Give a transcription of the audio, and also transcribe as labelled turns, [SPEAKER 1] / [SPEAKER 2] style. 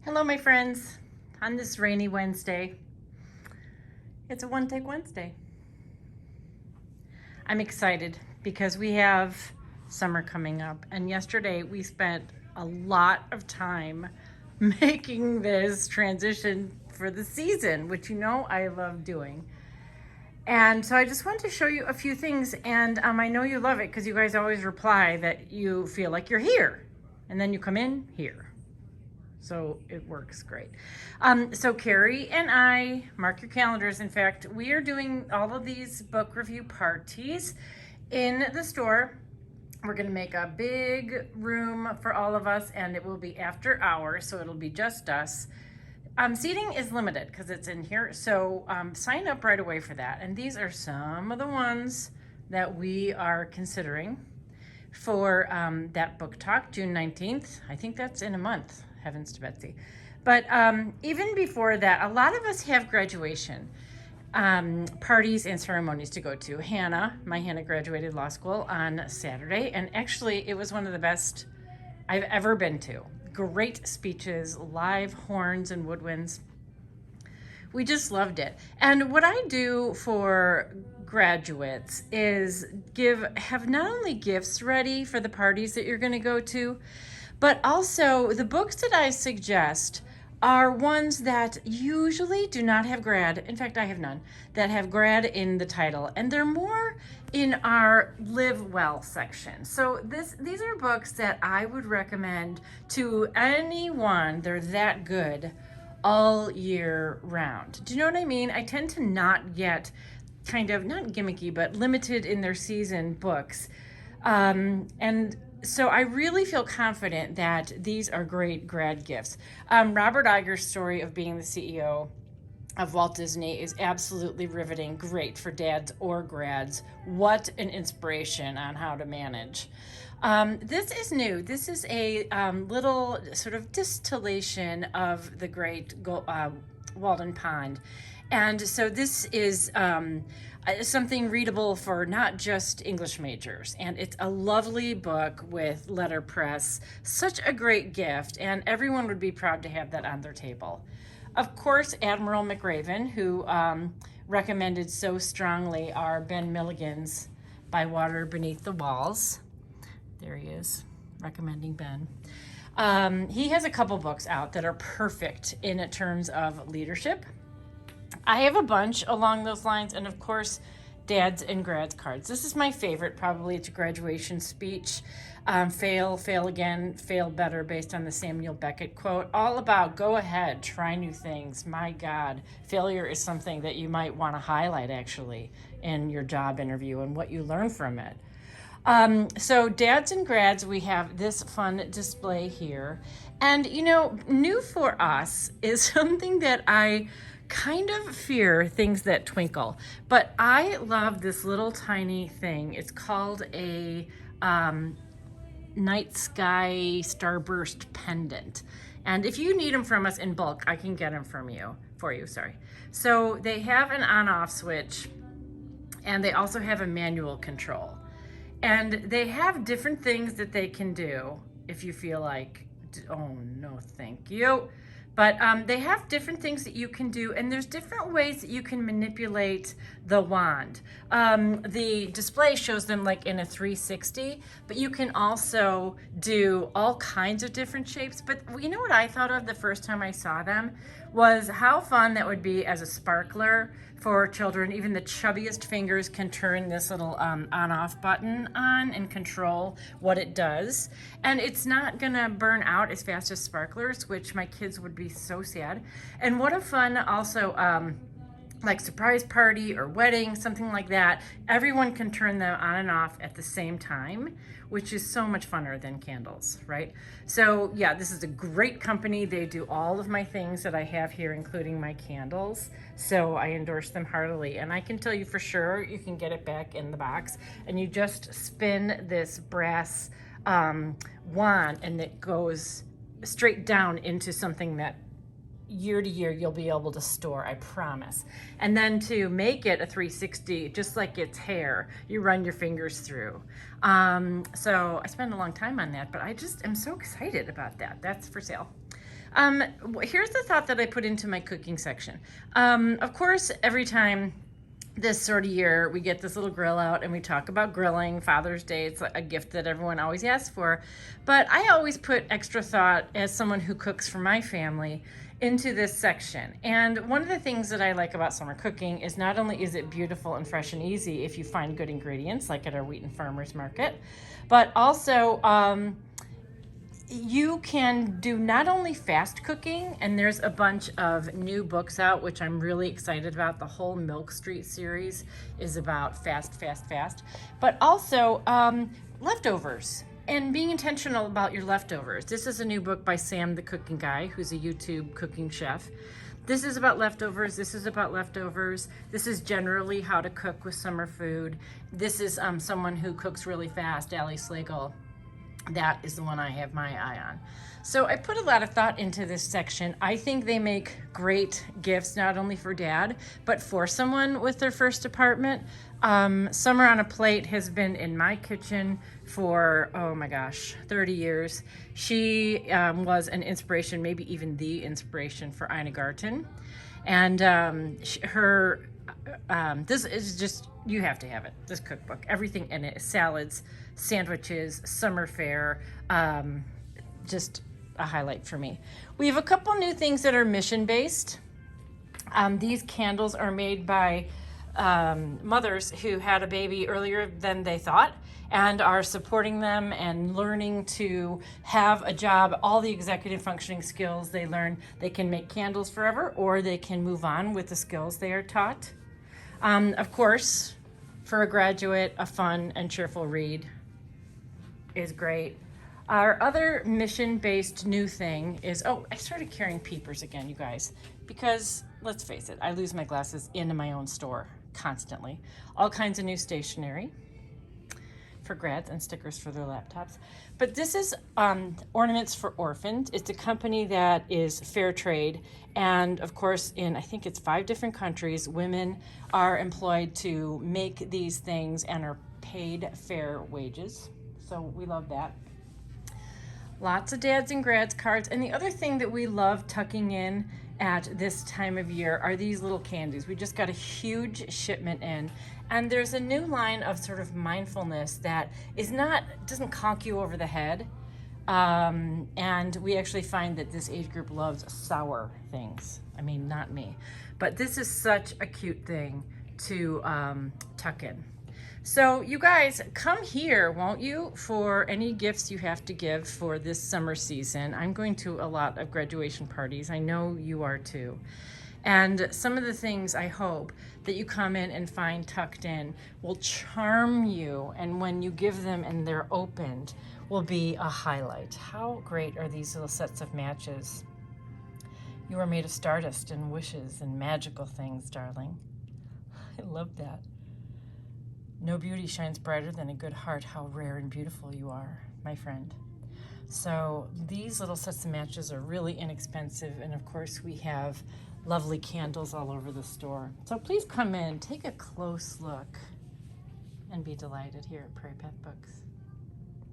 [SPEAKER 1] Hello, my friends. On this rainy Wednesday, it's a One Take Wednesday. I'm excited because we have summer coming up, and yesterday we spent a lot of time making this transition for the season, which you know I love doing. And so I just wanted to show you a few things, and I know you love it because you guys always reply that you feel like you're here, and then you come in here. So it works great. So Carrie and I, mark your calendars. In fact, we are doing all of these book review parties in the store. We're going to make a big room for all of us, and it will be after hours, so it'll be just us. Seating is limited because it's in here, so sign up right away for that. And these are some of the ones that we are considering for that book talk, June 19th. I think that's in a month. Heavens to Betsy. But even before that, a lot of us have graduation parties and ceremonies to go to. My Hannah graduated law school on Saturday, and actually it was one of the best I've ever been to. Great speeches, live horns and woodwinds. We just loved it. And what I do for graduates is have not only gifts ready for the parties that you're going to go to, but also the books that I suggest are ones that usually do not have grad. In fact, I have none that have grad in the title, and they're more in our live well section. So these are books that I would recommend to anyone. They're that good all year round. Do you know what I mean? I tend to not get kind of, not gimmicky, but limited in their season books. And so I really feel confident that these are great grad gifts. Robert Iger's story of being the CEO of Walt Disney is absolutely riveting, great for dads or grads. What an inspiration on how to manage. This is new. This is a little sort of distillation of the great Walden Pond. And so this is something readable for not just English majors. And it's a lovely book with letterpress. Such a great gift. And everyone would be proud to have that on their table. Of course, Admiral McRaven, who recommended so strongly our Ben Milligan's By Water Beneath the Walls. There he is, recommending Ben. He has a couple books out that are perfect in terms of leadership. I have a bunch along those lines, and of course, dads and grads cards. This is my favorite, probably. It's a graduation speech. Fail again, fail better, based on the Samuel Beckett quote. All about go ahead, try new things. My God, failure is something that you might want to highlight, actually, in your job interview and what you learn from it. So dads and grads, we have this fun display here. And, you know, new for us is something that I kind of fear, things that twinkle. But I love this little tiny thing. It's called a night sky starburst pendant. And if you need them from us in bulk, I can get them for you. So they have an on-off switch, and they also have a manual control. And they have different things that they can do if you feel like, oh no, thank you. But they have different things that you can do, and there's different ways that you can manipulate the wand. The display shows them like in a 360, but you can also do all kinds of different shapes. But you know what I thought of the first time I saw them was how fun that would be as a sparkler for children. Even the chubbiest fingers can turn this little on-off button on and control what it does. And it's not gonna burn out as fast as sparklers, which my kids would be so sad. And what a fun also, like surprise party or wedding, something like that. Everyone can turn them on and off at the same time, which is so much funner than candles, right? So yeah, this is a great company. They do all of my things that I have here, including my candles. So I endorse them heartily. And I can tell you for sure, you can get it back in the box, and you just spin this brass wand, and it goes straight down into something that year to year you'll be able to store, I promise. And then to make it a 360, just like its hair, you run your fingers through. So I spent a long time on that, but I just am so excited about that. That's for sale. Here's the thought that I put into my cooking section. Of course, every time this sort of year, we get this little grill out and we talk about grilling. Father's Day, it's a gift that everyone always asks for. But I always put extra thought, as someone who cooks for my family, into this section. And one of the things that I like about summer cooking is not only is it beautiful and fresh and easy if you find good ingredients, like at our Wheaton Farmers Market, but also you can do not only fast cooking, and there's a bunch of new books out, which I'm really excited about. The whole Milk Street series is about fast, but also leftovers and being intentional about your leftovers. This is a new book by Sam the Cooking Guy, who's a YouTube cooking chef. This is about leftovers. This is about leftovers. This is generally how to cook with summer food. This is someone who cooks really fast, Allie Slagle. That is the one I have my eye on. So I put a lot of thought into this section. I think they make great gifts, not only for dad, but for someone with their first apartment. Summer on a Plate has been in my kitchen for, oh my gosh, 30 years. She was an inspiration, maybe even the inspiration for Ina Garten. And this is just, you have to have it, this cookbook. Everything in it, salads, sandwiches, summer fare, just a highlight for me. We have a couple new things that are mission-based. These candles are made by mothers who had a baby earlier than they thought and are supporting them and learning to have a job, all the executive functioning skills they learn. They can make candles forever, or they can move on with the skills they are taught. Of course, for a graduate, a fun and cheerful read is great. Our other mission-based new thing is, I started carrying Peepers again, you guys, because let's face it, I lose my glasses in my own store constantly. All kinds of new stationery for grads and stickers for their laptops. But this is Ornaments for Orphans. It's a company that is fair trade. And of course, in I think it's 5 different countries, women are employed to make these things and are paid fair wages. So we love that. Lots of dads and grads cards. And the other thing that we love tucking in at this time of year are these little candies. We just got a huge shipment in, and there's a new line of sort of mindfulness that doesn't conk you over the head. And we actually find that this age group loves sour things. I mean, not me, but this is such a cute thing to tuck in. So you guys, come here, won't you, for any gifts you have to give for this summer season. I'm going to a lot of graduation parties. I know you are too. And some of the things I hope that you come in and find tucked in will charm you, and when you give them and they're opened, will be a highlight. How great are these little sets of matches? You are made of stardust and wishes and magical things, darling. I love that. No beauty shines brighter than a good heart. How rare and beautiful you are, my friend. So these little sets of matches are really inexpensive. And of course, we have lovely candles all over the store. So please come in, take a close look, and be delighted here at Prairie Path Books.